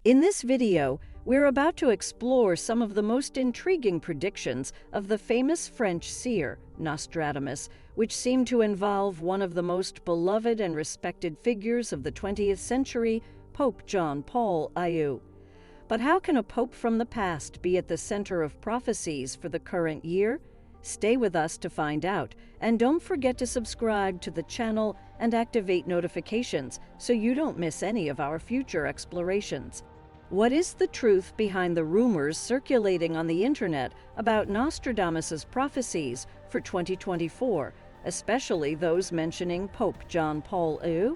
In this video, we're about to explore some of the most intriguing predictions of the famous French seer, Nostradamus, which seem to involve one of the most beloved and respected figures of the 20th century, Pope John Paul II. But how can a pope from the past be at the center of prophecies for the current year? Stay with us to find out, and don't forget to subscribe to the channel and activate notifications so you don't miss any of our future explorations. What is the truth behind the rumors circulating on the internet about Nostradamus's prophecies for 2024, especially those mentioning Pope John Paul II?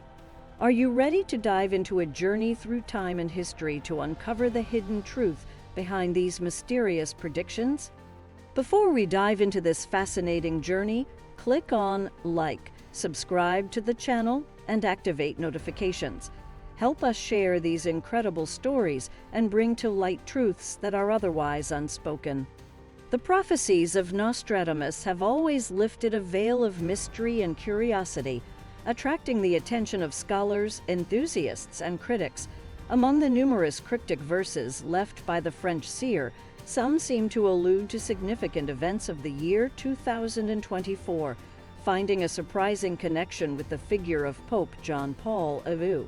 Are you ready to dive into a journey through time and history to uncover the hidden truth behind these mysterious predictions? Before we dive into this fascinating journey, click on like, subscribe to the channel, and activate notifications. Help us share these incredible stories and bring to light truths that are otherwise unspoken. The prophecies of Nostradamus have always lifted a veil of mystery and curiosity, attracting the attention of scholars, enthusiasts, and critics. Among the numerous cryptic verses left by the French seer, some seem to allude to significant events of the year 2024, finding a surprising connection with the figure of Pope John Paul II.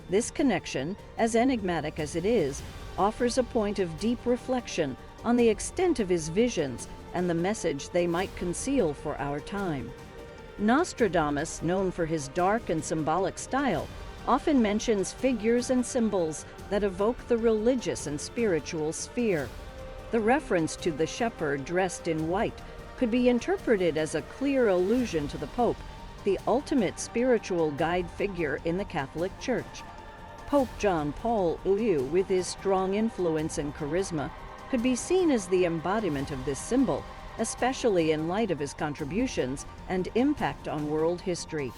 This connection, as enigmatic as it is, offers a point of deep reflection on the extent of his visions and the message they might conceal for our time. Nostradamus, known for his dark and symbolic style, often mentions figures and symbols that evoke the religious and spiritual sphere. The reference to the shepherd dressed in white could be interpreted as a clear allusion to the Pope, the ultimate spiritual guide figure in the Catholic Church. Pope John Paul II, with his strong influence and charisma, could be seen as the embodiment of this symbol, especially in light of his contributions and impact on world history.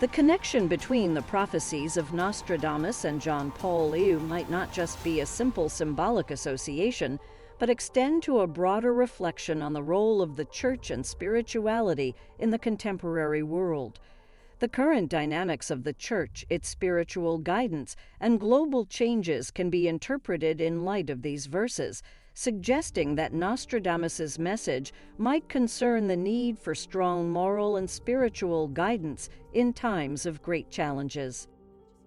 The connection between the prophecies of Nostradamus and John Paul II might not just be a simple symbolic association, but extend to a broader reflection on the role of the Church and spirituality in the contemporary world. The current dynamics of the Church, its spiritual guidance, and global changes can be interpreted in light of these verses, suggesting that Nostradamus's message might concern the need for strong moral and spiritual guidance in times of great challenges.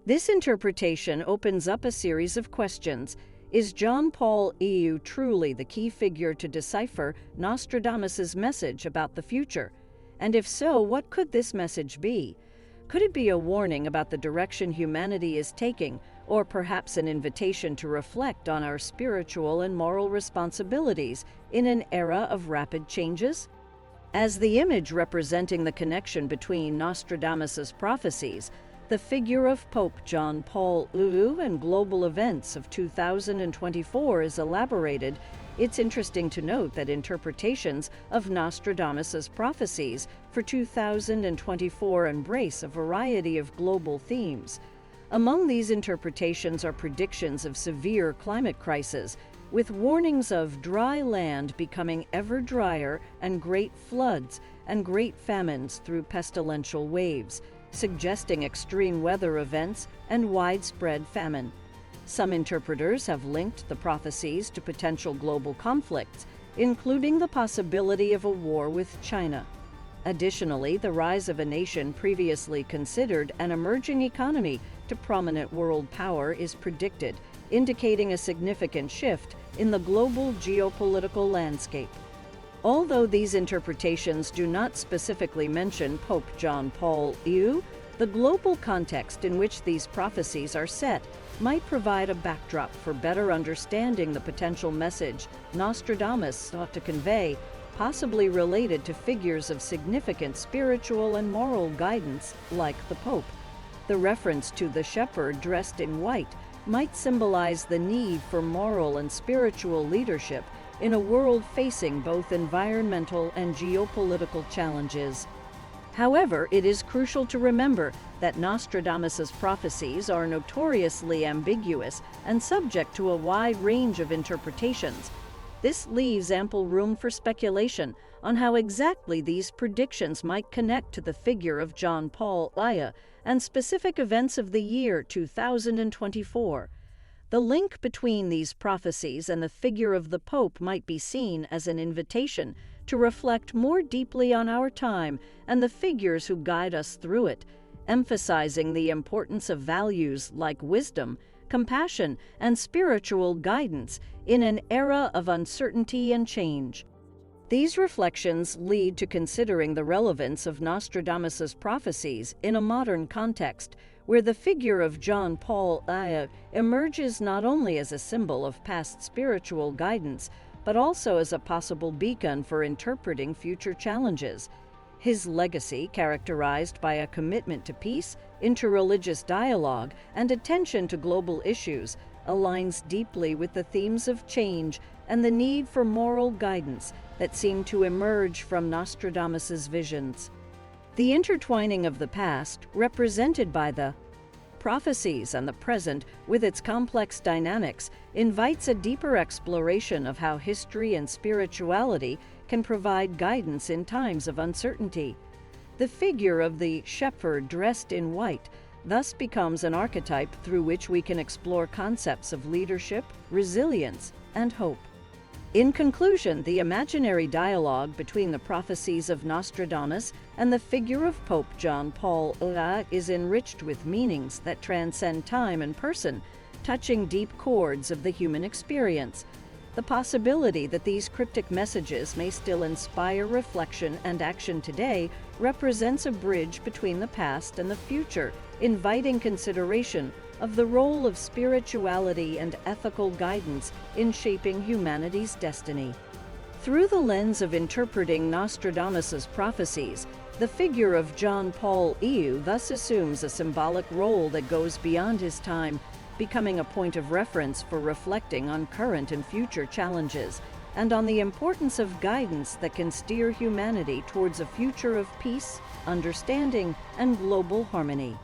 This interpretation opens up a series of questions. Is John Paul II truly the key figure to decipher Nostradamus's message about the future? And if so, what could this message be? Could it be a warning about the direction humanity is taking, or perhaps an invitation to reflect on our spiritual and moral responsibilities in an era of rapid changes? As the image representing the connection between Nostradamus's prophecies, the figure of Pope John Paul II, and global events of 2024 is elaborated, it's interesting to note that interpretations of Nostradamus's prophecies for 2024 embrace a variety of global themes. Among these interpretations are predictions of severe climate crisis, with warnings of dry land becoming ever drier and great floods and great famines through pestilential waves, suggesting extreme weather events and widespread famine. Some interpreters have linked the prophecies to potential global conflicts, including the possibility of a war with China. Additionally, the rise of a nation previously considered an emerging economy to prominent world power is predicted, indicating a significant shift in the global geopolitical landscape. Although these interpretations do not specifically mention Pope John Paul II, the global context in which these prophecies are set might provide a backdrop for better understanding the potential message Nostradamus sought to convey, possibly related to figures of significant spiritual and moral guidance like the Pope. The reference to the shepherd dressed in white might symbolize the need for moral and spiritual leadership in a world facing both environmental and geopolitical challenges. However, it is crucial to remember that Nostradamus's prophecies are notoriously ambiguous and subject to a wide range of interpretations. This leaves ample room for speculation on how exactly these predictions might connect to the figure of John Paul II and specific events of the year 2024. The link between these prophecies and the figure of the Pope might be seen as an invitation to reflect more deeply on our time and the figures who guide us through it, emphasizing the importance of values like wisdom, compassion, and spiritual guidance in an era of uncertainty and change. These reflections lead to considering the relevance of Nostradamus's prophecies in a modern context, where the figure of John Paul Pio emerges not only as a symbol of past spiritual guidance, but also as a possible beacon for interpreting future challenges. His legacy, characterized by a commitment to peace, interreligious dialogue, and attention to global issues, aligns deeply with the themes of change and the need for moral guidance that seem to emerge from Nostradamus's visions. The intertwining of the past, represented by the prophecies, and the present, with its complex dynamics, invites a deeper exploration of how history and spirituality can provide guidance in times of uncertainty. The figure of the shepherd dressed in white thus becomes an archetype through which we can explore concepts of leadership, resilience, and hope. In conclusion, the imaginary dialogue between the prophecies of Nostradamus and the figure of Pope John Paul II is enriched with meanings that transcend time and person, touching deep chords of the human experience. The possibility that these cryptic messages may still inspire reflection and action today represents a bridge between the past and the future, inviting consideration of the role of spirituality and ethical guidance in shaping humanity's destiny. Through the lens of interpreting Nostradamus's prophecies, the figure of John Paul II thus assumes a symbolic role that goes beyond his time, becoming a point of reference for reflecting on current and future challenges, and on the importance of guidance that can steer humanity towards a future of peace, understanding, and global harmony.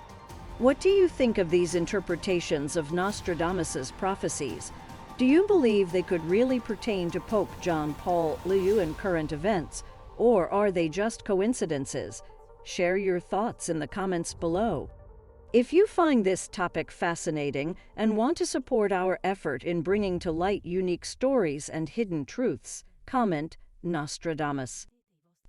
What do you think of these interpretations of Nostradamus's prophecies? Do you believe they could really pertain to Pope John Paul II and current events, or are they just coincidences? Share your thoughts in the comments below. If you find this topic fascinating and want to support our effort in bringing to light unique stories and hidden truths, comment Nostradamus.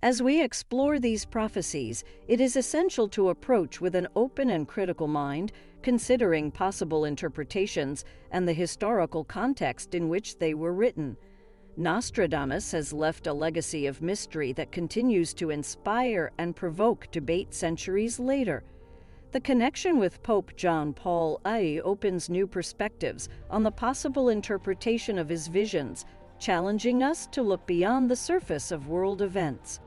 As we explore these prophecies, it is essential to approach with an open and critical mind, considering possible interpretations and the historical context in which they were written. Nostradamus has left a legacy of mystery that continues to inspire and provoke debate centuries later. The connection with Pope John Paul II opens new perspectives on the possible interpretation of his visions, challenging us to look beyond the surface of world events.